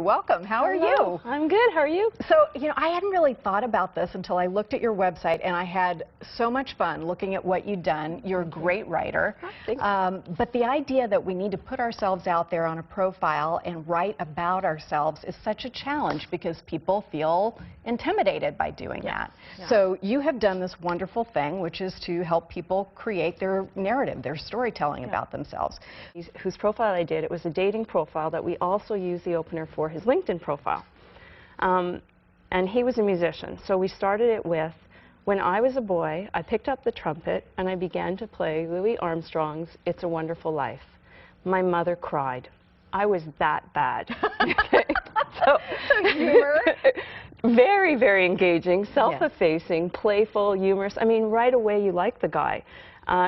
Welcome. How are Hello. you? I'm good. How are you? So, I hadn't really thought about this until I looked at your website, and I had so much fun looking at what you'd done. You're a great writer. Thanks. But the idea that we need to put ourselves out there on a profile and write about ourselves is such a challenge because people feel intimidated by doing that. Yeah. So you have done this wonderful thing, which is to help people create their narrative, their storytelling about themselves. Whose profile I did, it was a dating profile that we also used the opener for his LinkedIn profile. And he was a musician. So we started it with, when I was a boy, I picked up the trumpet and I began to play Louis Armstrong's It's a Wonderful Life. My mother cried. I was that bad. Okay. So humor. Very, very engaging, self-effacing, playful, humorous. I mean, right away you like the guy.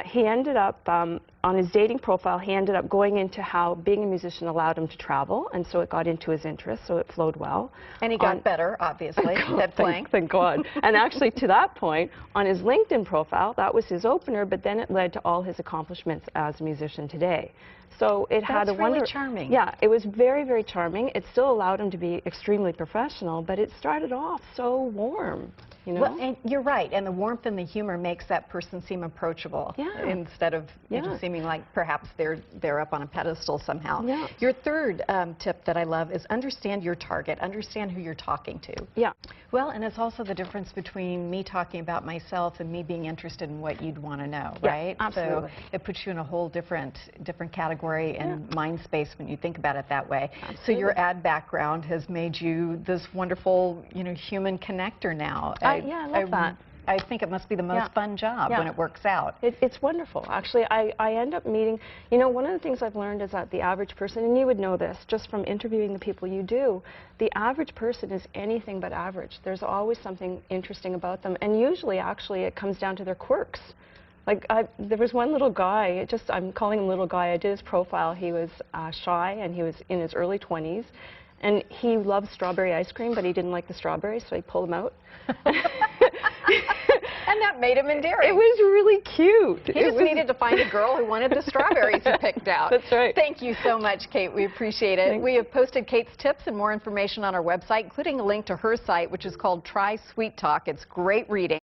He ended up, on his dating profile, he ended up going into how being a musician allowed him to travel, and so it got into his interest, so it flowed well. And he got better, obviously, at playing. Thank God. And actually, to that point, on his LinkedIn profile, that was his opener, but then it led to all his accomplishments as a musician today. So it had a really charming. Yeah, it was very, very charming. It still allowed him to be extremely professional, but it started off so warm. You know? Well, and you're right, and the warmth and the humor makes that person seem approachable instead of seeming like perhaps they're up on a pedestal somehow. Yeah. Your third tip that I love is understand your target, understand who you're talking to. Yeah. Well, and it's also the difference between me talking about myself and me being interested in what you'd want to know, right? Absolutely. So it puts you in a whole different category and mind space when you think about it that way. Absolutely. So your ad background has made you this wonderful, human connector now. Yeah, I love that. I think it must be the most fun job when it works out. It's wonderful. Actually, I end up meeting, one of the things I've learned is that the average person, and you would know this just from interviewing the people you do, the average person is anything but average. There's always something interesting about them, and usually, actually, it comes down to their quirks. Like, there was one little guy, I'm calling him little guy, I did his profile, he was shy, and he was in his early 20s, and he loved strawberry ice cream, but he didn't like the strawberries, so I pulled him out. And that made him endearing. It was really cute. He just needed to find a girl who wanted the strawberries he picked out. That's right. Thank you so much, Kate. We appreciate it. Thanks. We have posted Kate's tips and more information on our website, including a link to her site, which is called Try Sweet Talk. It's great reading.